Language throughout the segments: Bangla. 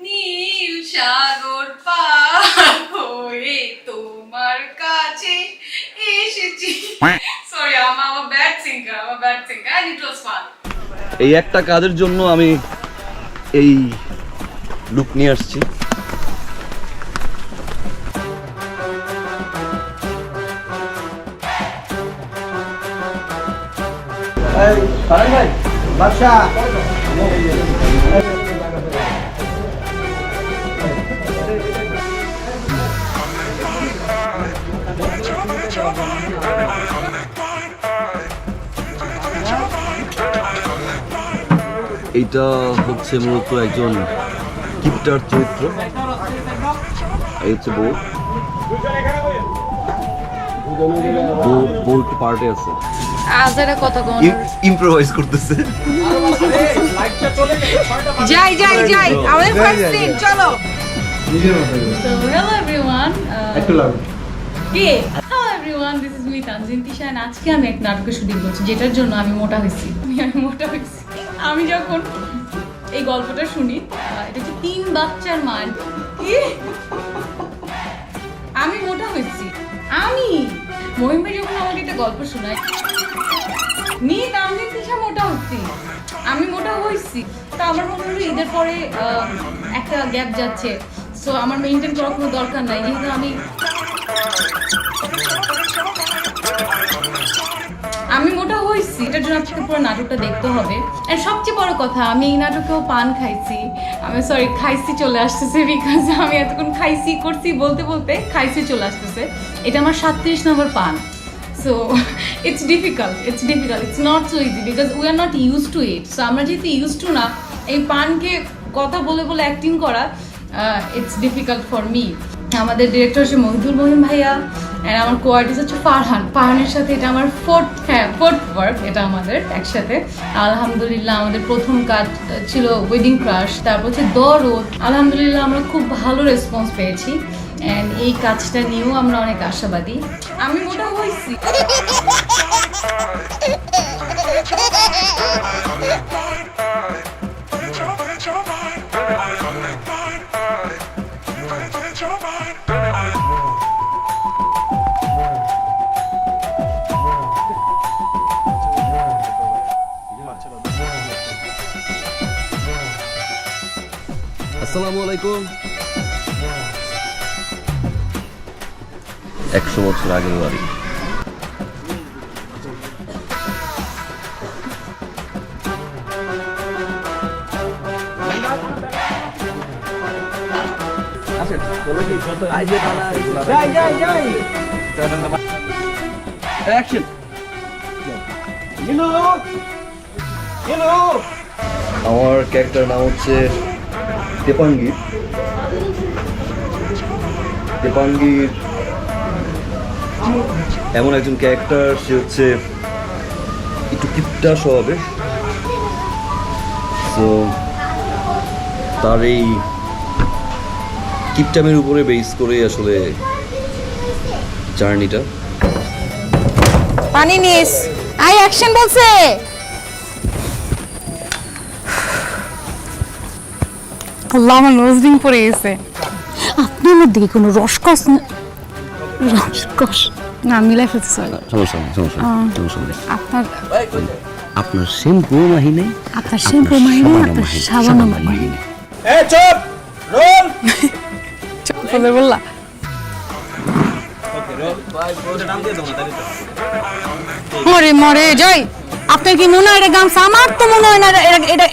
নীল সাগর পার হয়ে তোমার কাছে এসেছি। Sorry, I'm a bad singer. And it was fun. এই একটা কাজের জন্য আমি এই লুক নিয়ে আসছি। ভাই বাদশা এইটা হচ্ছে মূলত একজন কিপটার চরিত্র। এই হচ্ছে বউ একটু পার্টে আছে, ইম্প্রোভাইজ করতেছে। যাই আমাদের ফার্স্ট সিন, চলো। So hello everyone. Hello everyone, this is me Tanzin Tisha and আজকে আমি এক নাটকের শুটিং করছি, যেটার জন্য আমি মোটা হয়েছি। আমি যখন এই গল্পটা শুনি, এটা হচ্ছে 3 বাচ্চার মা। আমি মোটা হয়েছি। আমি মহিমা যখন আমাকে একটা গল্প শোনায়, তানজিন তিশা মোটা হচ্ছি, আমি মোটা হয়েছি। তা আমার মনে হলো ঈদের পরে একটা গ্যাপ যাচ্ছে, সো আমার মেনটেন করার কোনো দরকার নাই, যেহেতু আমি মোটা হয়েছি। এটার জন্য আপনাকে পুরো নাটকটা দেখতে হবে। আর সবচেয়ে বড় কথা, আমি এই নাটকেও পান খাইছি। খাইছি চলে আসতেছে, বিকজ আমি এতক্ষণ খাইছি করছি বলতে বলতে খাইছি চলে আসতেছে। এটা আমার 37 নম্বর পান। So it's difficult. It's not so easy because we are not used to it. So আমরা যেহেতু used to না এই পানকে কথা বলে বলে অ্যাক্টিং করা, it's difficult for me. আমাদের ডিরেক্টর হচ্ছে মহিদুল মহিম ভাইয়া, আর আমার কো-আর্টিস্ট হচ্ছে ফারহানের সাথে এটা আমার ফোর্থ ওয়ার্ক এটা আমাদের একসাথে। আলহামদুলিল্লাহ আমাদের প্রথম কাজ ছিল ওয়েডিং ক্রাশ, তারপর হচ্ছে দরদ। আলহামদুলিল্লাহ আমরা খুব ভালো রেসপন্স পেয়েছি অ্যান্ড এই কাজটা নিয়েও আমরা অনেক আশাবাদী। আমি মোটা হয়েছি। আসসালামু আলাইকুম। 100 বছর আগের বাড়ি। আমার ক্যারেক্টার নাম হচ্ছে তেপাঙ্গীর। এমন একজন ক্যারেক্টার, সে হচ্ছে একটু কিপটা স্বভাবের। তো তার এই কিপটামের উপরে বেস করে আসলে জার্নিটা। পানি নিস, আই অ্যাকশন বলছে। আল্লাহ, আমার নোজ রিং পড়ে গেছে। আপনার মধ্যে কি কোনো রসকস না মিলাই ফেলতে? সমস্যা নেই। আপনার শ্যাম্পু মাহি নেই, আপনার শ্যাম্পু মাহি নেই, আপনার সাবান মাহি নেই। চুপ রোল বলে বললা মরে যাই। আপনার কি মনে হয় এটা গামছা? আমার তো মনে হয় না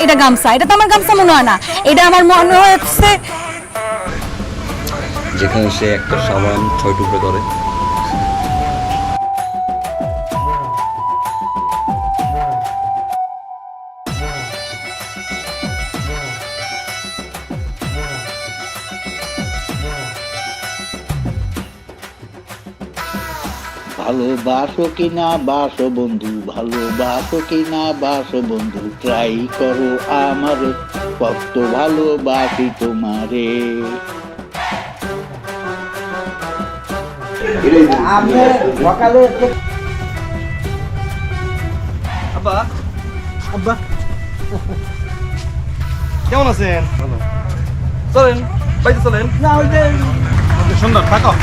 এটা গামছা। এটা তো আমার গামছা মনে হয় না, এটা আমার মনে হচ্ছে যেখানে সে একটা সাবান 6 টুকরো করে। ভালোবাসো কিনা বাসো বন্ধু, ভালোবাসো কিনা বাসো বন্ধু, ট্রাই করো আমারে, কত ভালোবাসি তোমারে। কেমন আছেন? চলেন বাইতে চলেন। না ওই যে সুন্দর থাকো।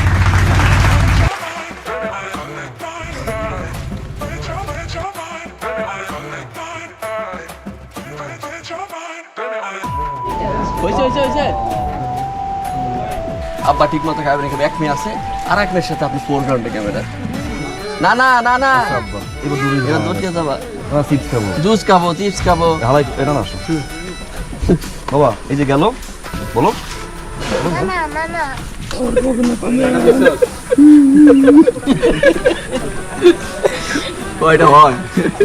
আব্বা ঠিক মতো খাবেন, এখানে এক মেয়ে আছে আর এক মেয়ের সাথে আপনি ফোরগ্রাউন্ডে ক্যামেরা। না না না না আব্বা এবার দূরে এবার দূরে যাবা। চিপস খাবো, জুস খাবো, চিপস খাবো। হালাই এটা না আসো বাবা, এই যে গেল বলো কয়টা হয়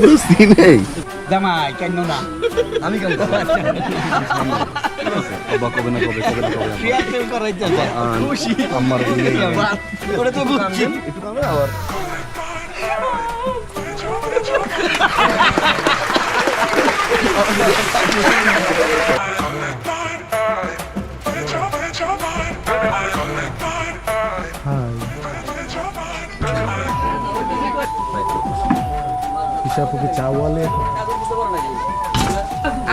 বুঝছি নেই। জামাই কেন না আমি কেন আব্বা কবে না কবে কবে না কবে ক্রিয়েটিভ করাইতে যায় খুশি আমার ওরে তো বুঝছি একটু কামে আবার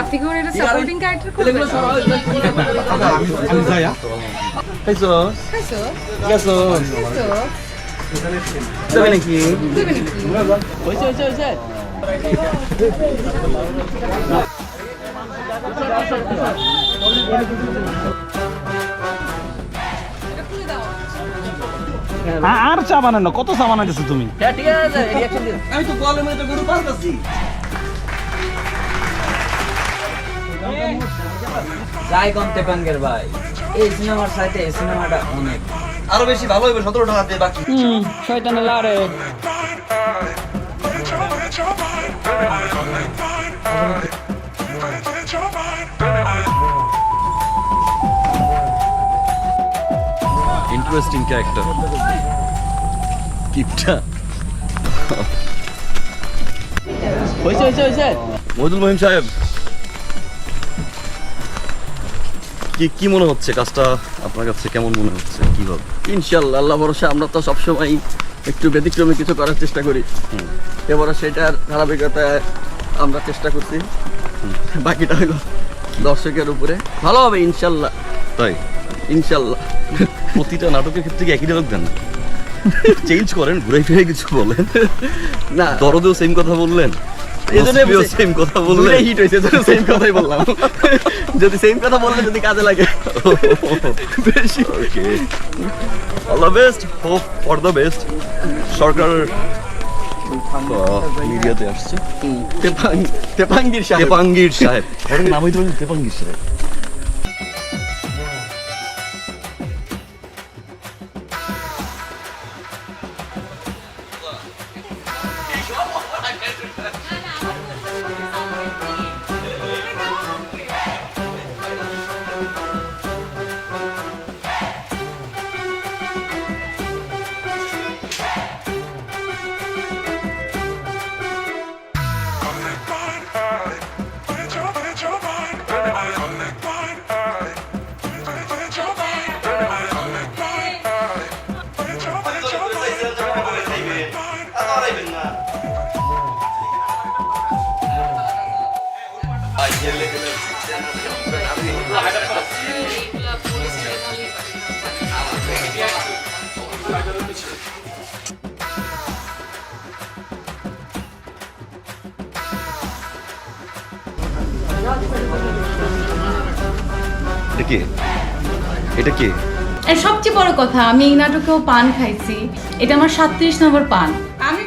আপনি কি ওর এটা সাপোর্টিং ক্যারেক্টার করবেন? আমি যাই খাইছো খাইছো? গেছো খাইছো? যাবে নাকি দিবে নাকি? আর চা বানানো কত চা বানাইতেছো তুমি? আমি তো বলে মানে তো গরু পালতাছি। যাই কমতে পাঙ্গের ভাই, এই সিনেমার সাথে এই সিনেমাটা অনেক আরো বেশি ভালো হইবে 17 টাকা দিয়ে বাকি। শয়তানের লারে ইন্টারেস্টিং ক্যারেক্টার কিপটা। হইছে মহিদুল মহিম সাহেব, কি কি মনে হচ্ছে কাজটা আপনার কাছে কেমন মনে হচ্ছে কিভাবে? ইনশাল্লাহ আল্লাহ ভরসা আমরা তো সবসময় একটু ব্যতিক্রমী কিছু করার চেষ্টা করি। এবারে সেটার ধারাবাহিকতায় আমরা চেষ্টা করছি, বাকিটা হলো দর্শকের উপরে। ভালো হবে ইনশাল্লাহ, তাই ইনশাল্লাহ। প্রতিটা নাটকের ক্ষেত্রে কি একই ডায়লগ দেন? চেঞ্জ করেন, ঘুরে ফিরে কিছু বলেন। না দরদেও সেম কথা বললেন, এজন্যই বলছি, সেম কথা বললেন। দুইটাই হিট হয়েছে, সেম কথাই বললাম। যদি সেম কথা বললে যদি কাজে লাগে বেশি। Okay, all the best, hope for the best. সরকার মিডিয়াতে আসছে তেপাঙ্গির সাহেব। তেপাঙ্গীর সাহেব, ওর নামই তো তেপাঙ্গীর সাহেব। এটা কে? এটা কে? আর সবচেয়ে বড় কথা, আমি এই নাটকেও পান খাইছি। এটা আমার 37 নম্বর পান। আমি